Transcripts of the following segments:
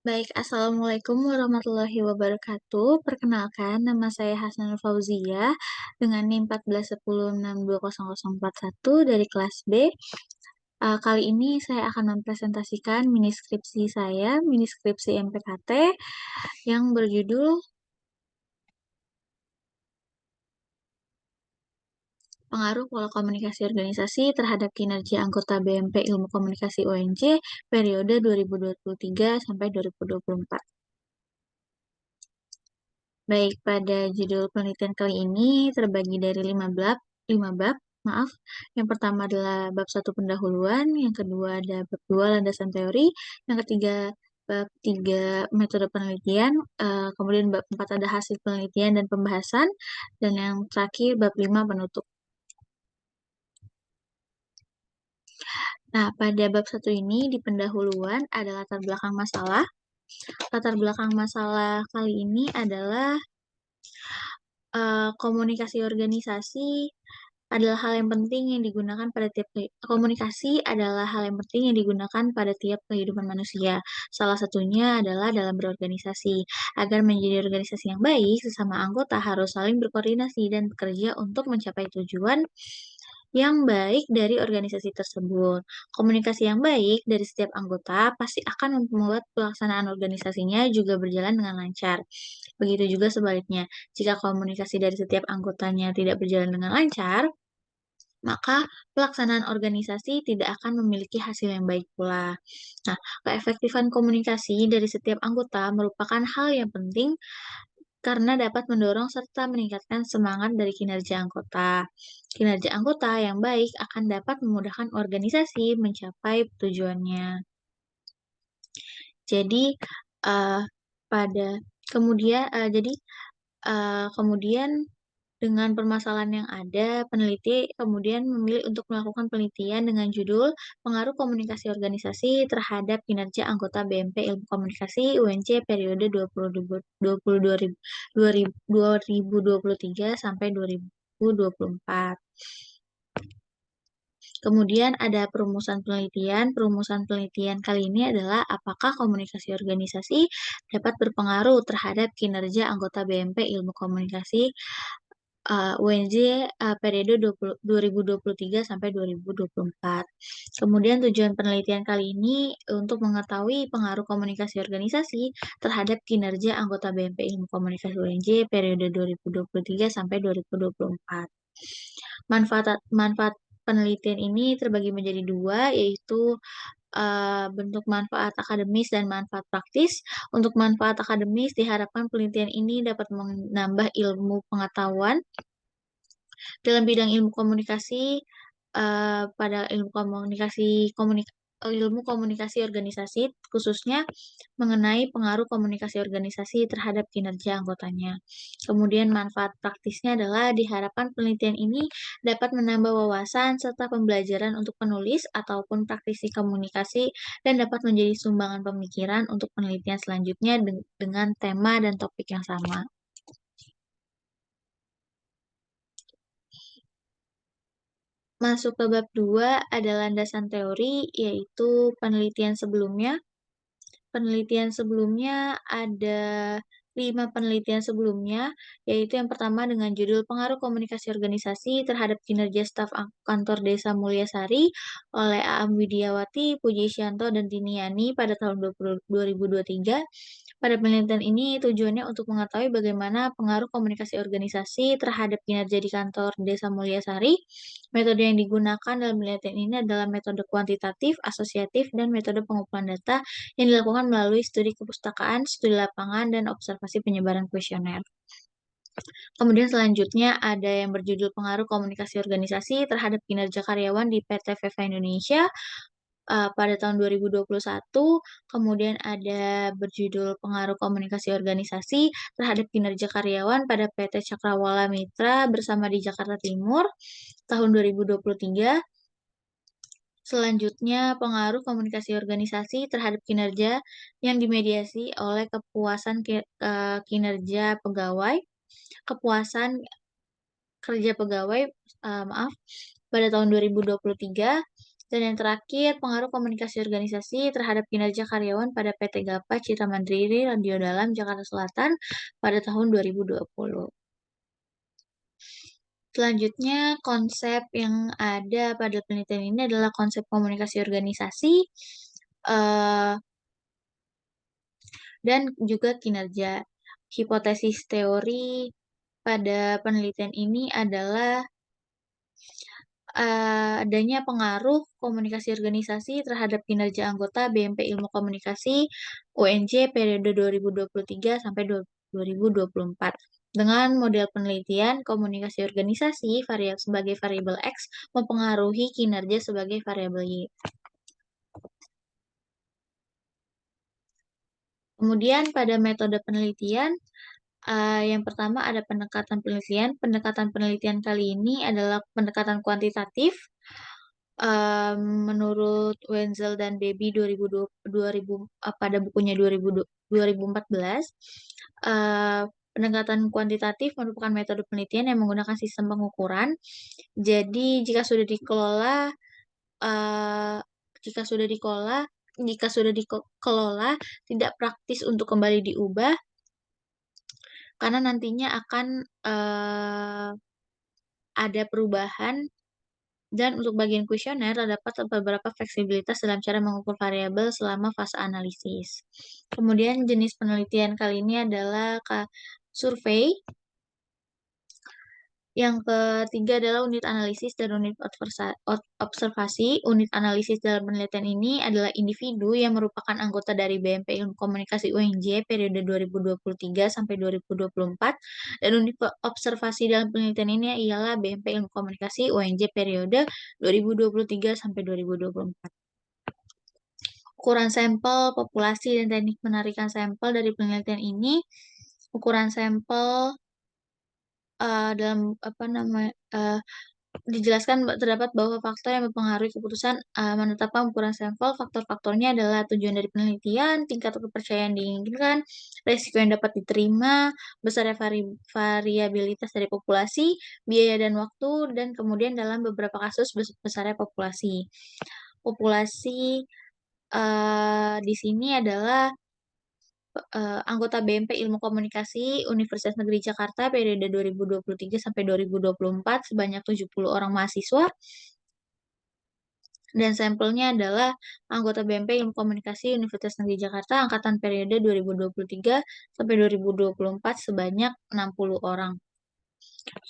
Baik, Assalamualaikum warahmatullahi wabarakatuh. Perkenalkan, nama saya Hasnul Fauzia dengan NIM 1410620041 dari kelas B. Kali ini saya akan mempresentasikan mini skripsi saya, mini skripsi MPKT yang berjudul Pengaruh Pola Komunikasi Organisasi terhadap Kinerja Anggota BMP Ilmu Komunikasi UNJ periode 2023 sampai 2024. Baik, pada judul penelitian kali ini terbagi dari 5 bab, maaf. Yang pertama adalah bab 1 pendahuluan, yang kedua ada bab 2 landasan teori, yang ketiga bab 3 metode penelitian, kemudian bab 4 ada hasil penelitian dan pembahasan, dan yang terakhir bab 5 penutup. Nah, pada bab 1 ini di pendahuluan ada latar belakang masalah. Latar belakang masalah kali ini adalah komunikasi organisasi adalah hal yang penting yang digunakan pada komunikasi adalah hal yang penting yang digunakan pada tiap kehidupan manusia. Salah satunya adalah dalam berorganisasi. Agar menjadi organisasi yang baik, sesama anggota harus saling berkoordinasi dan bekerja untuk mencapai tujuan yang baik dari organisasi tersebut. Komunikasi yang baik dari setiap anggota pasti akan membuat pelaksanaan organisasinya juga berjalan dengan lancar. Begitu juga sebaliknya, jika komunikasi dari setiap anggotanya tidak berjalan dengan lancar, maka pelaksanaan organisasi tidak akan memiliki hasil yang baik pula. Nah, keefektifan komunikasi dari setiap anggota merupakan hal yang penting karena dapat mendorong serta meningkatkan semangat dari kinerja anggota. Kinerja anggota yang baik akan dapat memudahkan organisasi mencapai tujuannya. Jadi, eh, pada kemudian, kemudian dengan permasalahan yang ada, peneliti kemudian memilih untuk melakukan penelitian dengan judul Pengaruh Komunikasi Organisasi terhadap Kinerja Anggota BMP Ilmu Komunikasi UNC periode 2023 sampai 2024. Kemudian ada perumusan penelitian. Perumusan penelitian kali ini adalah apakah komunikasi organisasi dapat berpengaruh terhadap kinerja anggota BMP Ilmu Komunikasi UNJ periode 2023 sampai 2024. Kemudian tujuan penelitian kali ini untuk mengetahui pengaruh komunikasi organisasi terhadap kinerja anggota BMP Ilmu Komunikasi UNJ periode 2023 sampai 2024. Manfaat penelitian ini terbagi menjadi dua, yaitu bentuk manfaat akademis dan manfaat praktis. Untuk manfaat akademis, diharapkan penelitian ini dapat menambah ilmu pengetahuan dalam bidang ilmu komunikasi, pada ilmu komunikasi organisasi, khususnya mengenai pengaruh komunikasi organisasi terhadap kinerja anggotanya. Kemudian manfaat praktisnya adalah diharapkan penelitian ini dapat menambah wawasan serta pembelajaran untuk penulis ataupun praktisi komunikasi dan dapat menjadi sumbangan pemikiran untuk penelitian selanjutnya dengan tema dan topik yang sama. Masuk ke bab 2 ada landasan teori, yaitu penelitian sebelumnya. Penelitian sebelumnya ada 5 penelitian sebelumnya, yaitu yang pertama dengan judul Pengaruh Komunikasi Organisasi terhadap Kinerja Staf Kantor Desa Mulyasari oleh Aam Widiawati, Pujisyanto, dan Tiniani pada tahun 2023. Pada penelitian ini tujuannya untuk mengetahui bagaimana pengaruh komunikasi organisasi terhadap kinerja di kantor Desa Mulyasari. Metode yang digunakan dalam penelitian ini adalah metode kuantitatif, asosiatif, dan metode pengumpulan data yang dilakukan melalui studi kepustakaan, studi lapangan, dan observasi penyebaran kuesioner. Kemudian selanjutnya ada yang berjudul Pengaruh Komunikasi Organisasi terhadap Kinerja Karyawan di PT VEVA Indonesia pada tahun 2021. Kemudian ada berjudul Pengaruh Komunikasi Organisasi terhadap Kinerja Karyawan pada PT Cakrawala Mitra bersama di Jakarta Timur tahun 2023. Selanjutnya, pengaruh komunikasi organisasi terhadap kinerja yang dimediasi oleh kepuasan kinerja pegawai, kepuasan kerja pegawai, maaf, pada tahun 2023. Dan yang terakhir, pengaruh komunikasi organisasi terhadap kinerja karyawan pada PT GAPA Citra Mandiri Radio Dalam Jakarta Selatan pada tahun 2020. Selanjutnya, konsep yang ada pada penelitian ini adalah konsep komunikasi organisasi dan juga kinerja. Hipotesis teori pada penelitian ini adalah adanya pengaruh komunikasi organisasi terhadap kinerja anggota BMP Ilmu Komunikasi UNJ periode 2023 sampai 2024. Dengan model penelitian komunikasi organisasi sebagai variabel X mempengaruhi kinerja sebagai variabel Y. Kemudian pada metode penelitian, yang pertama ada pendekatan penelitian. Pendekatan penelitian kali ini adalah pendekatan kuantitatif. Menurut Wenzel dan Baby 2000, pada bukunya 2014, pendekatan kuantitatif merupakan metode penelitian yang menggunakan sistem pengukuran. Jadi uh, jika sudah dikelola tidak praktis untuk kembali diubah karena nantinya akan ada perubahan. Dan untuk bagian kuesioner, terdapat beberapa fleksibilitas dalam cara mengukur variabel selama fase analisis. Kemudian jenis penelitian kali ini adalah survei. Yang ketiga adalah unit analisis dan unit observasi. Unit analisis dalam penelitian ini adalah individu yang merupakan anggota dari BMP Ilmu Komunikasi UNJ periode 2023 sampai 2024. Dan unit observasi dalam penelitian ini ialah BMP Ilmu Komunikasi UNJ periode 2023 sampai 2024. Ukuran sampel, populasi, dan teknik penarikan sampel dari penelitian ini. Ukuran sampel dalam dijelaskan terdapat bahwa faktor yang mempengaruhi keputusan menetapkan ukuran sampel. Faktor-faktornya adalah tujuan dari penelitian, tingkat kepercayaan diinginkan, risiko yang dapat diterima, besarnya variabilitas dari populasi, biaya dan waktu, dan kemudian dalam beberapa kasus besarnya populasi. Populasi di sini adalah anggota BMP Ilmu Komunikasi Universitas Negeri Jakarta periode 2023 sampai 2024 sebanyak 70 orang mahasiswa. Dan sampelnya adalah anggota BMP Ilmu Komunikasi Universitas Negeri Jakarta angkatan periode 2023 sampai 2024 sebanyak 60 orang.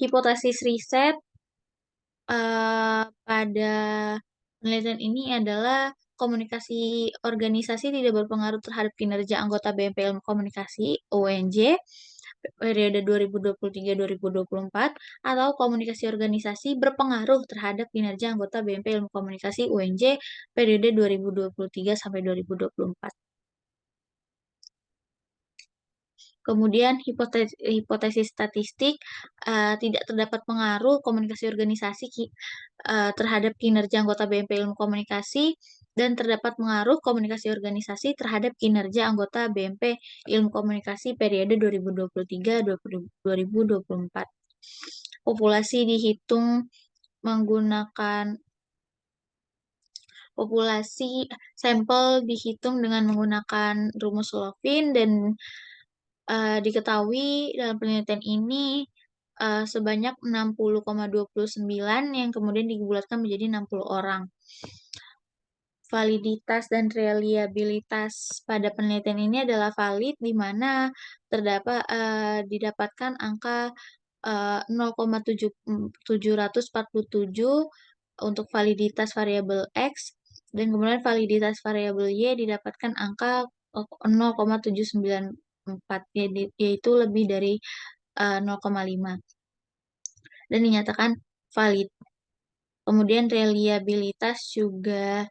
Hipotesis riset pada penelitian ini adalah komunikasi organisasi tidak berpengaruh terhadap kinerja anggota BMP Ilmu Komunikasi UNJ periode 2023-2024 atau komunikasi organisasi berpengaruh terhadap kinerja anggota BMP Ilmu Komunikasi UNJ periode 2023 sampai 2024. Kemudian hipotesis statistik tidak terdapat pengaruh komunikasi organisasi terhadap kinerja anggota BMP Ilmu Komunikasi dan terdapat pengaruh komunikasi organisasi terhadap kinerja anggota BMP Ilmu Komunikasi periode 2023-2024. Populasi dihitung menggunakan sampel dihitung dengan menggunakan rumus Lovin dan diketahui dalam penelitian ini sebanyak 60,29 yang kemudian dibulatkan menjadi 60 orang. Validitas dan reliabilitas pada penelitian ini adalah valid di mana didapatkan angka 0,747 untuk validitas variabel X dan kemudian validitas variabel Y didapatkan angka 0,794 yaitu lebih dari 0,5 dan dinyatakan valid. Kemudian reliabilitas juga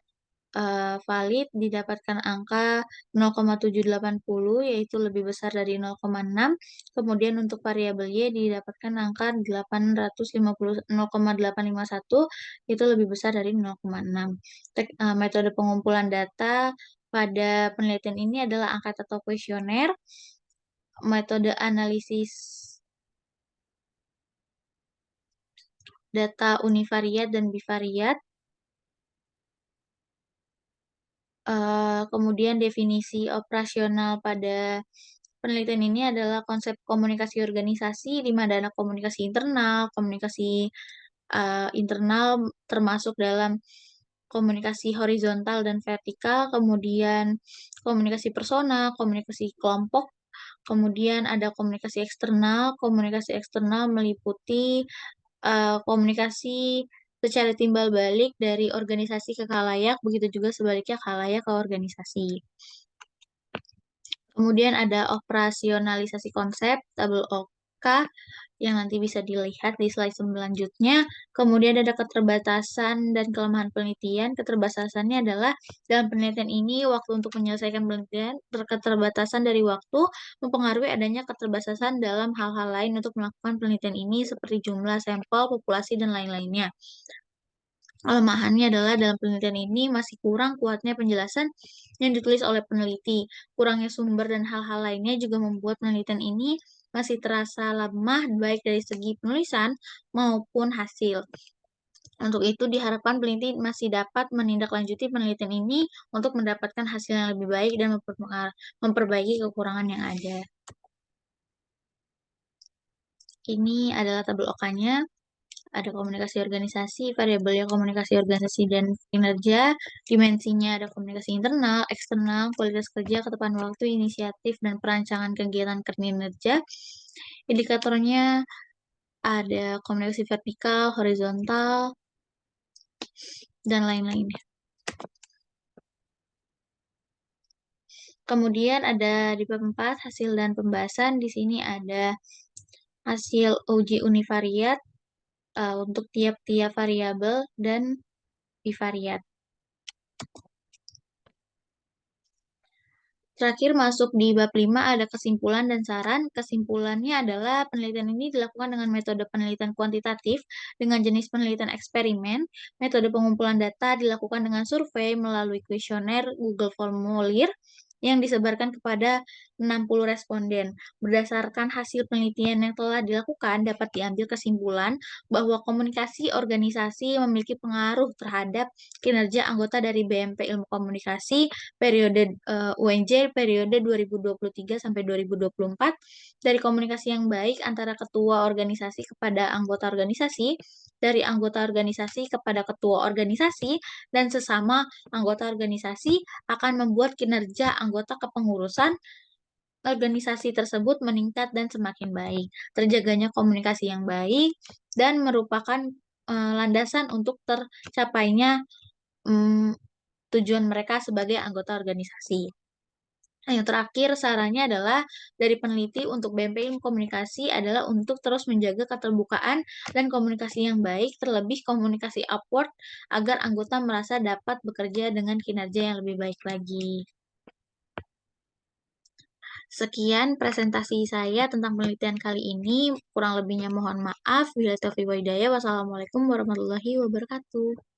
valid didapatkan angka 0,780 yaitu lebih besar dari 0,6. Kemudian untuk variabel Y didapatkan angka 0,851 yaitu lebih besar dari 0,6. Metode pengumpulan data pada penelitian ini adalah angket atau kuesioner. Metode analisis data univariat dan bivariat. Kemudian definisi operasional pada penelitian ini adalah konsep komunikasi organisasi, di mana ada komunikasi internal termasuk dalam komunikasi horizontal dan vertikal, kemudian komunikasi persona, komunikasi kelompok, kemudian ada komunikasi eksternal meliputi komunikasi secara timbal balik dari organisasi ke khalayak, begitu juga sebaliknya khalayak ke organisasi. Kemudian ada operasionalisasi konsep, tabel OK, yang nanti bisa dilihat di slide selanjutnya. Kemudian ada keterbatasan dan kelemahan penelitian. Keterbatasannya adalah dalam penelitian ini, waktu untuk menyelesaikan penelitian, keterbatasan dari waktu mempengaruhi adanya keterbatasan dalam hal-hal lain untuk melakukan penelitian ini, seperti jumlah sampel, populasi, dan lain-lainnya. Kelemahannya adalah dalam penelitian ini masih kurang kuatnya penjelasan yang ditulis oleh peneliti. Kurangnya sumber dan hal-hal lainnya juga membuat penelitian ini masih terasa lemah baik dari segi penulisan maupun hasil. Untuk itu diharapkan peneliti masih dapat menindaklanjuti penelitian ini untuk mendapatkan hasil yang lebih baik dan memperbaiki kekurangan yang ada. Ini adalah tabel OK-nya. Ada komunikasi organisasi, variabelnya komunikasi organisasi dan kinerja, dimensinya ada komunikasi internal, eksternal, kualitas kerja, ketepatan waktu, inisiatif, dan perancangan kegiatan kinerja. Indikatornya ada komunikasi vertikal, horizontal, dan lain-lainnya. Kemudian ada di bab 4 hasil dan pembahasan. Di sini ada hasil uji univariat untuk tiap-tiap variabel dan bivariat. Terakhir masuk di bab 5 ada kesimpulan dan saran. Kesimpulannya adalah penelitian ini dilakukan dengan metode penelitian kuantitatif dengan jenis penelitian eksperimen. Metode pengumpulan data dilakukan dengan survei melalui kuesioner Google Formulir yang disebarkan kepada 60 responden. Berdasarkan hasil penelitian yang telah dilakukan, dapat diambil kesimpulan bahwa komunikasi organisasi memiliki pengaruh terhadap kinerja anggota dari BMP Ilmu Komunikasi periode UNJ periode 2023 sampai 2024 dari komunikasi yang baik antara ketua organisasi kepada anggota organisasi, dari anggota organisasi kepada ketua organisasi, dan sesama anggota organisasi akan membuat kinerja anggota kepengurusan organisasi tersebut meningkat dan semakin baik. Terjaganya komunikasi yang baik dan merupakan landasan untuk tercapainya tujuan mereka sebagai anggota organisasi. Nah, yang terakhir sarannya adalah dari peneliti untuk BMP Ilmu Komunikasi adalah untuk terus menjaga keterbukaan dan komunikasi yang baik, terlebih komunikasi upward, agar anggota merasa dapat bekerja dengan kinerja yang lebih baik lagi. Sekian presentasi saya tentang penelitian kali ini. Kurang lebihnya mohon maaf. Wassalamualaikum warahmatullahi wabarakatuh.